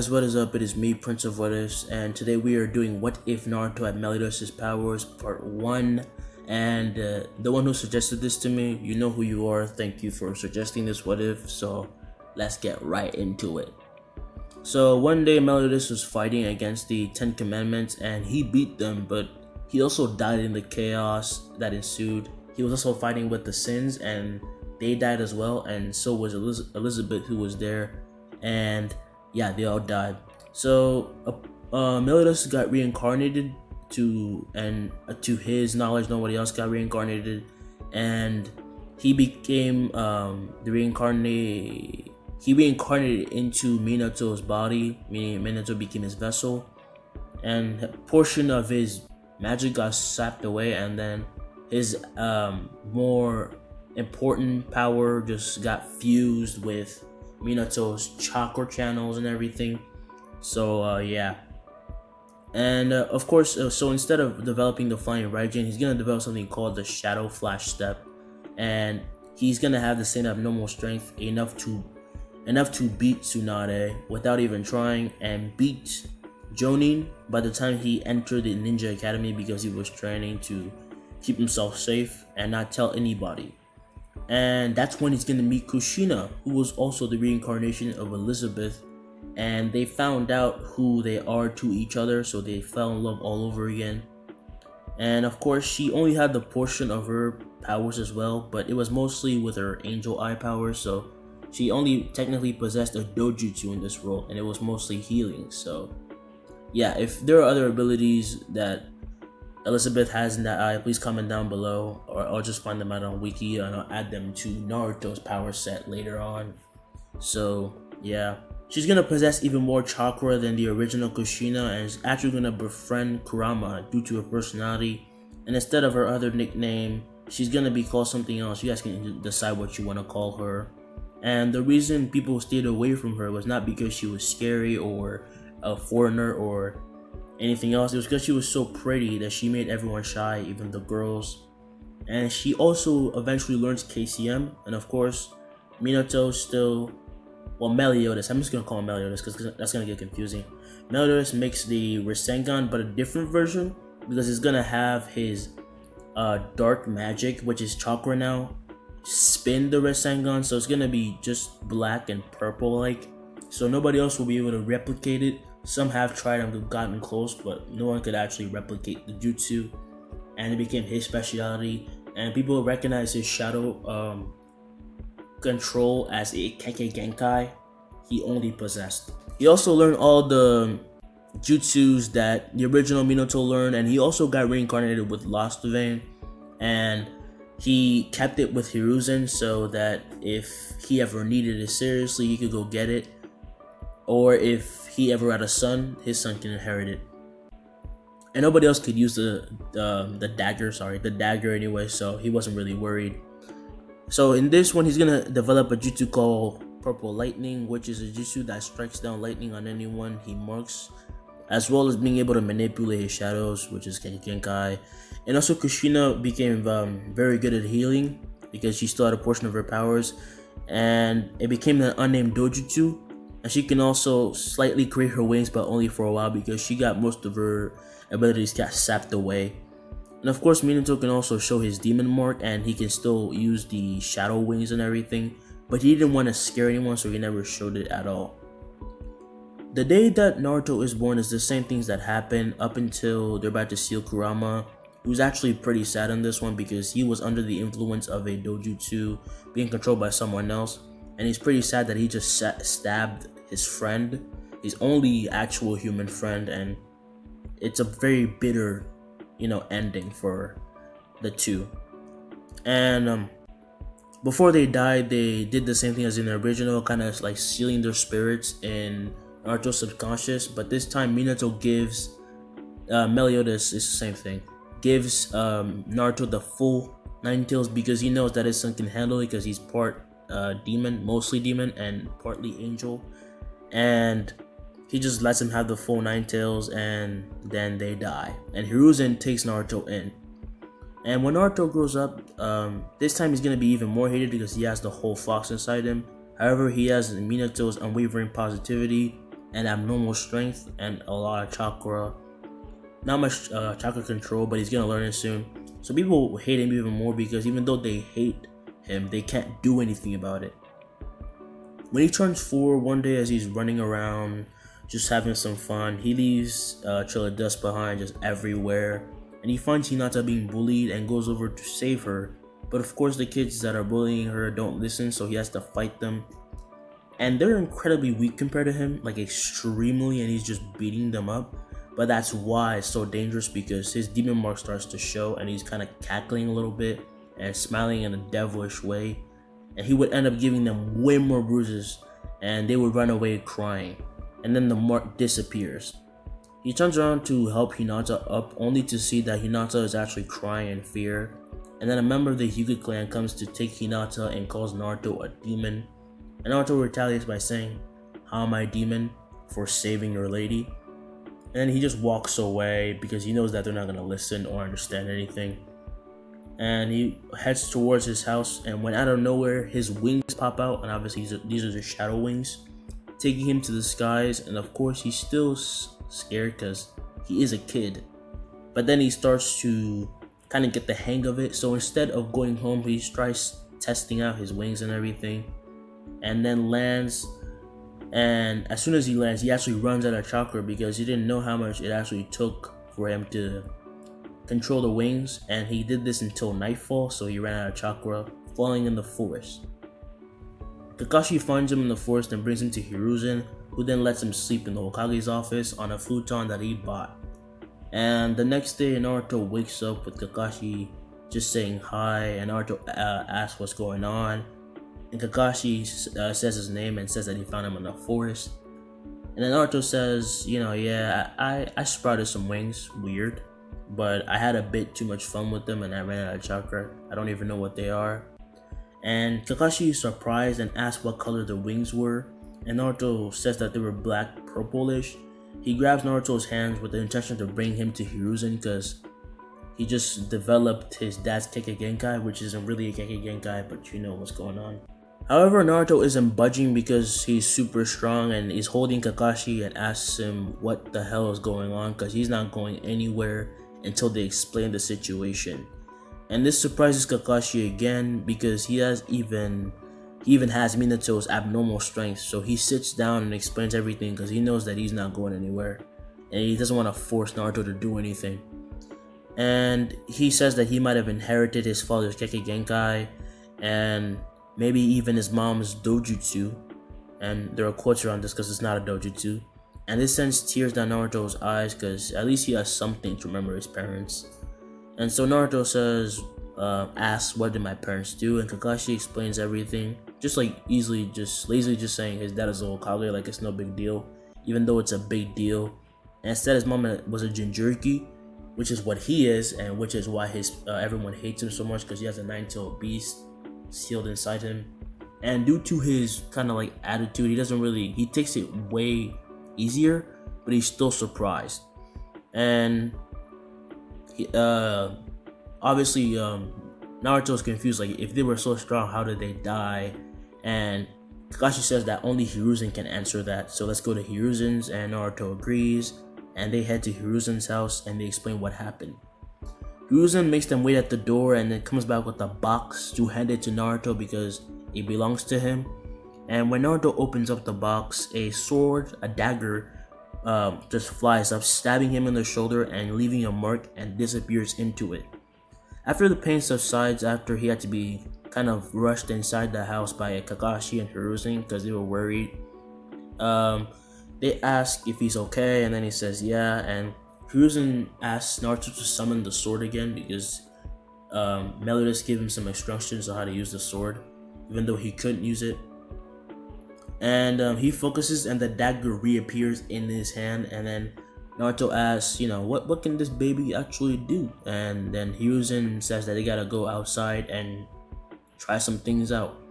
guys, what is up? It is me, Prince of What Ifs, and today we are doing What If Naruto had Meliodas' Powers Part 1. And the one who suggested this to me, you know who you are. Thank you for suggesting this What If, so let's get right into it. So one day Meliodas was fighting against the 10 Commandments and he beat them, but he also died in the chaos that ensued. He was also fighting with the Sins and they died as well, and so was Elizabeth, who was there, and yeah, they all died. So Meliodas got reincarnated to his knowledge, nobody else got reincarnated, and he became he reincarnated into Minato's body, meaning Minato became his vessel, and a portion of his magic got sapped away, and then his more important power just got fused with Minato's chakra channels and everything. So yeah, and of course, so instead of developing the Flying Raijin, he's gonna develop something called the Shadow Flash Step, and he's gonna have the same abnormal strength enough to beat Tsunade without even trying, and beat Jonin by the time he entered the Ninja Academy, because he was training to keep himself safe and not tell anybody. And that's when he's gonna meet Kushina, who was also the reincarnation of Elizabeth, and they found out who they are to each other, so they fell in love all over again. And of course, she only had the portion of her powers as well, but it was mostly with her angel eye powers, so she only technically possessed a dojutsu in this role, and it was mostly healing. So yeah, if there are other abilities that Elizabeth has in that eye, please comment down below, or I'll just find them out on Wiki and I'll add them to Naruto's power set later on. So yeah, she's gonna possess even more chakra than the original Kushina, and is actually gonna befriend Kurama due to her personality, and instead of her other nickname, she's gonna be called something else. You guys can decide what you want to call her. And the reason people stayed away from her was not because she was scary or a foreigner or anything else. It was because she was so pretty that she made everyone shy, even the girls. And she also eventually learns KCM, and of course Minato still, well, Meliodas, I'm just gonna call him Meliodas because that's gonna get confusing. Meliodas makes the Rasengan, but a different version, because it's gonna have his dark magic, which is chakra now, spin the Rasengan, so it's gonna be just black and purple like, so nobody else will be able to replicate it. Some have tried and gotten close, but no one could actually replicate the jutsu, and it became his specialty, and people recognize his shadow control as a Kekkei Genkai he only possessed. He also learned all the jutsus that the original Minato learned, and he also got reincarnated with Lost Vein, and he kept it with Hiruzen so that if he ever needed it seriously, he could go get it, or if he ever had a son, his son can inherit it. And nobody else could use the dagger anyway, so he wasn't really worried. So in this one, he's gonna develop a jutsu called Purple Lightning, which is a jutsu that strikes down lightning on anyone he marks, as well as being able to manipulate his shadows, which is Genkai. And also Kushina became very good at healing because she still had a portion of her powers, and it became an unnamed dojutsu. And she can also slightly create her wings, but only for a while, because she got most of her abilities got sapped away. And of course, Minato can also show his demon mark, and he can still use the shadow wings and everything, but he didn't want to scare anyone, so he never showed it at all. The day that Naruto is born is the same things that happen up until they're about to seal Kurama, who's actually pretty sad in this one because he was under the influence of a dojutsu being controlled by someone else, and he's pretty sad that he just stabbed his friend, his only actual human friend, and it's a very bitter, ending for the two. And before they died, they did the same thing as in the original, kind of like sealing their spirits in Naruto's subconscious, but this time Minato gives Meliodas, is the same thing, gives Naruto the full 9 tails, because he knows that his son can handle it, because he's part demon, mostly demon, and partly angel, and he just lets him have the full 9 tails, and then they die, and Hiruzen takes Naruto in. And when Naruto grows up, this time he's gonna be even more hated because he has the whole fox inside him. However, he has Minato's unwavering positivity, and abnormal strength and a lot of chakra. Not much chakra control, but he's gonna learn it soon. So people hate him even more because even though they hate him, they can't do anything about it. When he turns 4 one day, as he's running around just having some fun, he leaves a trail of dust behind just everywhere, and he finds Hinata being bullied and goes over to save her. But of course the kids that are bullying her don't listen, so he has to fight them. And they're incredibly weak compared to him, like extremely, and he's just beating them up. But that's why it's so dangerous, because his demon mark starts to show and he's kind of cackling a little bit and smiling in a devilish way. And he would end up giving them way more bruises and they would run away crying. And then the mark disappears. He turns around to help Hinata up, only to see that Hinata is actually crying in fear. And then a member of the Hyuga clan comes to take Hinata and calls Naruto a demon. And Naruto retaliates by saying, "How am I a demon? For saving your lady?" And he just walks away because he knows that they're not going to listen or understand anything. And he heads towards his house, and when out of nowhere his wings pop out, and obviously these are the shadow wings, taking him to the skies. And of course he's still scared because he is a kid. But then he starts to kind of get the hang of it. So instead of going home, he tries testing out his wings and everything, and then lands. And as soon as he lands, he actually runs out of chakra because he didn't know how much it actually took for him to control the wings. And he did this until nightfall, so he ran out of chakra, falling in the forest. Kakashi finds him in the forest and brings him to Hiruzen, who then lets him sleep in the Hokage's office on a futon that he bought. And the next day, Naruto wakes up with Kakashi just saying hi, and Naruto asks what's going on. And Kakashi says his name and says that he found him in the forest. And then Naruto says, yeah, I sprouted some wings, weird, but I had a bit too much fun with them and I ran out of chakra. I don't even know what they are. And Kakashi is surprised and asks what color the wings were. And Naruto says that they were black, purplish. He grabs Naruto's hands with the intention to bring him to Hiruzen because he just developed his dad's Kekkei Genkai, which isn't really a Kekkei Genkai, but you know what's going on. However, Naruto isn't budging because he's super strong, and he's holding Kakashi and asks him what the hell is going on because he's not going anywhere until they explain the situation. And this surprises Kakashi again because he even has Minato's abnormal strength. So he sits down and explains everything because he knows that he's not going anywhere and he doesn't want to force Naruto to do anything. And he says that he might have inherited his father's Kekkei Genkai and maybe even his mom's dojutsu, and there are quotes around this because it's not a dojutsu. And this sends tears down Naruto's eyes because at least he has something to remember his parents. And so Naruto asks, "What did my parents do?" And Kakashi explains everything, just like lazily just saying his dad is a Hokage, like it's no big deal, even though it's a big deal. And instead his mom was a Jinchuriki, which is what he is, and which is why everyone hates him so much because he has a 9-tailed beast sealed inside him. And due to his kind of like attitude, he takes it way easier, but he's still surprised. And obviously Naruto's confused, like if they were so strong, how did they die? And Kakashi says that only Hiruzen can answer that, so let's go to Hiruzen's. And Naruto agrees, and they head to Hiruzen's house and they explain what happened. Hiruzen makes them wait at the door and then comes back with a box to hand it to Naruto because it belongs to him. And when Naruto opens up the box, a dagger just flies up, stabbing him in the shoulder and leaving a mark, and disappears into it. After the pain subsides, after he had to be kind of rushed inside the house by Kakashi and Hiruzen because they were worried, they ask if he's okay, and then he says yeah. And Hiruzen asks Naruto to summon the sword again because MELIODAS gave him some instructions on how to use the sword, even though he couldn't use it. And he focuses and the dagger reappears in his hand, and then Naruto asks, what can this baby actually do? And then Hiruzen says that they gotta go outside and try some things out.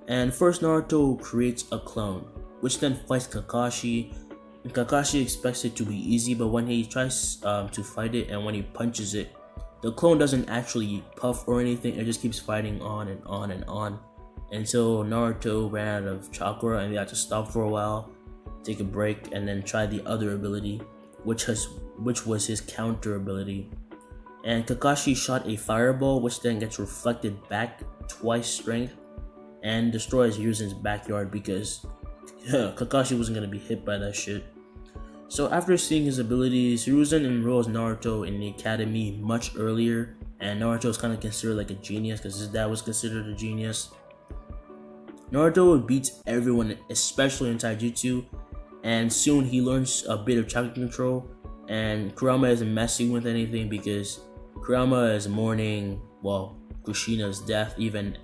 And first Naruto creates a clone, which then fights Kakashi. And Kakashi expects it to be easy, but when he tries to fight it and when he punches it, the clone doesn't actually puff or anything, it just keeps fighting on and on and on until Naruto ran out of chakra and they had to stop for a while. take a break, and then try the other ability, which was his counter ability. And Kakashi shot a fireball, which then gets reflected back twice strength and destroys Hiruzen's backyard because Kakashi wasn't gonna be hit by that shit. So after seeing his abilities, Hiruzen enrolls Naruto in the academy much earlier, and Naruto is kind of considered like a genius because his dad was considered a genius. Naruto beats everyone, especially in Taijutsu, and soon he learns a bit of chakra control, and Kurama isn't messing with anything because Kurama is mourning, well, Kushina's death even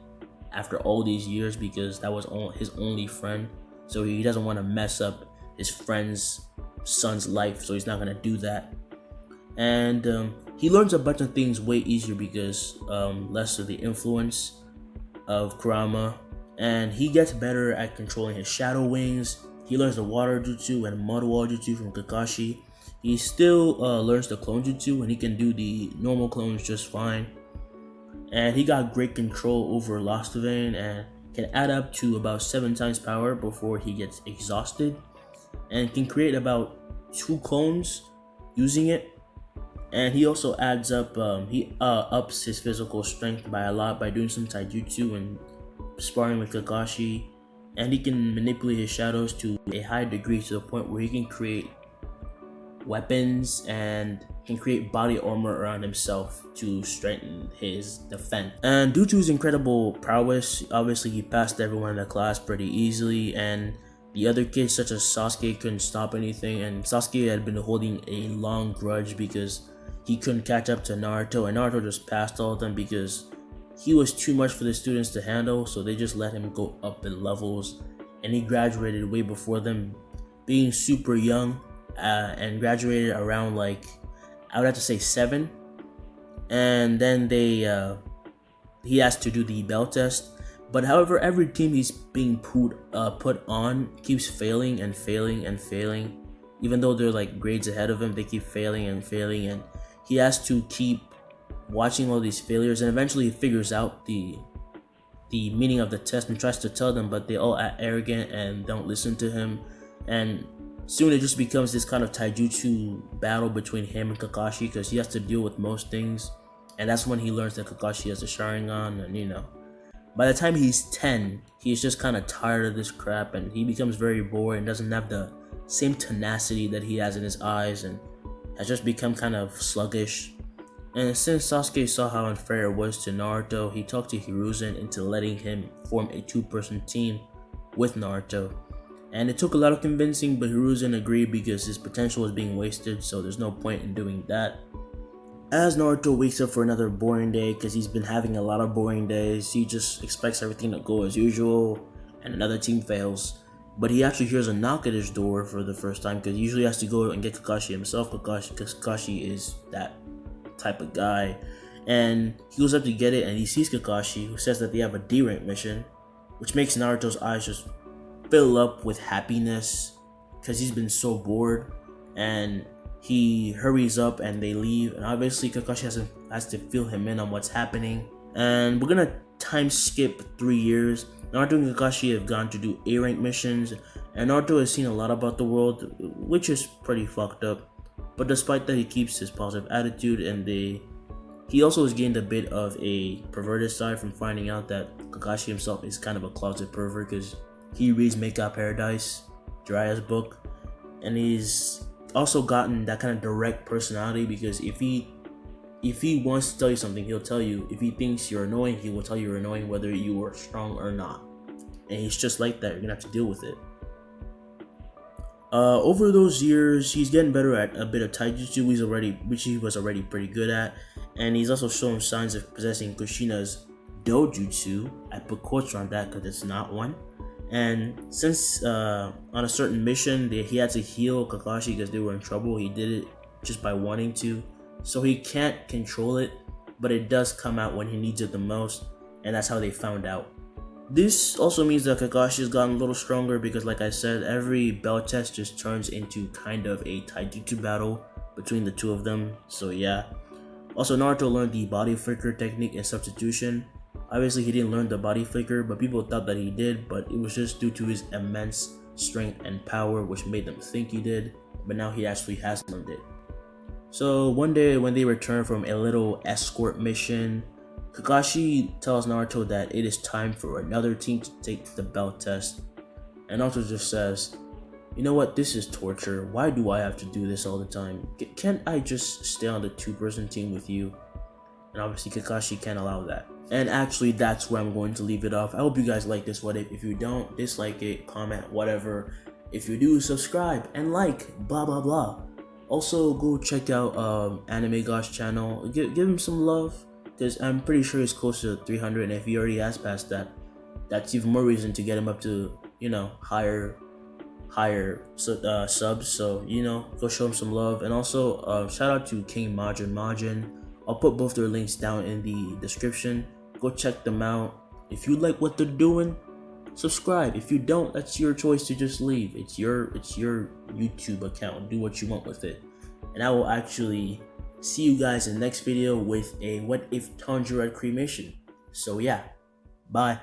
after all these years because that was his only friend, so he doesn't want to mess up his friend's son's life, so he's not going to do that. And he learns a bunch of things way easier because less of the influence of Kurama, and he gets better at controlling his shadow wings. He learns the water jutsu and mud wall jutsu from Kakashi. He still learns the clone jutsu, and he can do the normal clones just fine. And he got great control over Lost Vein and can add up to about 7 times power before he gets exhausted, and can create about 2 clones using it. And he also adds up, he ups his physical strength by a lot by doing some taijutsu and sparring with Kakashi, and he can manipulate his shadows to a high degree to the point where he can create weapons and can create body armor around himself to strengthen his defense. And due to his incredible prowess, obviously he passed everyone in the class pretty easily, and the other kids such as Sasuke couldn't stop anything, and Sasuke had been holding a long grudge because he couldn't catch up to Naruto, and Naruto just passed all of them because he was too much for the students to handle, so they just let him go up in levels, and he graduated way before them, being super young, and graduated around, like, I would have to say 7. And then he has to do the bell test, but however every team he's being put on keeps failing and failing and failing. Even though they're like grades ahead of him, they keep failing and failing, and he has to keep watching all these failures, and eventually he figures out the meaning of the test and tries to tell them, but they all act arrogant and don't listen to him. And soon it just becomes this kind of taijutsu battle between him and Kakashi because he has to deal with most things, and that's when he learns that Kakashi has a Sharingan. And by the time he's 10, he's just kind of tired of this crap, and he becomes very bored and doesn't have the same tenacity that he has in his eyes, and has just become kind of sluggish. And since Sasuke saw how unfair it was to Naruto, he talked to Hiruzen into letting him form a 2-person team with Naruto. And it took a lot of convincing, but Hiruzen agreed because his potential was being wasted, so there's no point in doing that. As Naruto wakes up for another boring day, because he's been having a lot of boring days, he just expects everything to go as usual, and another team fails. But he actually hears a knock at his door for the first time, because he usually has to go and get Kakashi himself, because Kakashi is that type of guy. And he goes up to get it, and he sees Kakashi, who says that they have a D-rank mission, which makes Naruto's eyes just fill up with happiness because he's been so bored. And he hurries up and they leave, and obviously Kakashi has to fill him in on what's happening. And we're gonna time skip 3 years. Naruto and Kakashi have gone to do A-rank missions, and Naruto has seen a lot about the world, which is pretty fucked up. But despite that, he keeps his positive attitude, and he also has gained a bit of a perverted side from finding out that Kakashi himself is kind of a closet pervert because he reads Make Out Paradise, Jiraiya's book, and he's also gotten that kind of direct personality because if he wants to tell you something, he'll tell you. If he thinks you're annoying, he will tell you you're annoying whether you are strong or not. And he's just like that. You're gonna have to deal with it. Over those years, he's getting better at a bit of taijutsu, which he was already pretty good at, and he's also shown signs of possessing Kushina's dojutsu. I put quotes on that because it's not one. And since on a certain mission he had to heal Kakashi because they were in trouble, he did it just by wanting to. So he can't control it, but it does come out when he needs it the most, and that's how they found out. This also means that Kakashi has gotten a little stronger because, like I said, every bell test just turns into kind of a taijutsu battle between the two of them, so yeah. Also, Naruto learned the body flicker technique and substitution. Obviously, he didn't learn the body flicker, but people thought that he did, but it was just due to his immense strength and power, which made them think he did, but now he actually has learned it. So one day when they return from a little escort mission, Kakashi tells Naruto that it is time for another team to take the belt test, and Naruto just says, you know what, this is torture. Why do I have to do this all the time? Can't I just stay on the 2-person team with you? And obviously Kakashi can't allow that. And actually that's where I'm going to leave it off. I hope you guys like this what if. If you don't, dislike it, comment, whatever. If you do, subscribe and like, blah blah blah. Also go check out Anime Gosh channel. Give him some love, because I'm pretty sure he's close to 300, and if he already has passed that, that's even more reason to get him up to, you know, higher subs. So, you know, go show him some love. And also shout out to King Majin. I'll put both their links down in the description. Go check them out. If you like what they're doing, subscribe. If you don't, that's your choice to just leave. It's your YouTube account. Do what you want with it. And I will actually see you guys in the next video with a what if Tanjiro cremation. So yeah, bye.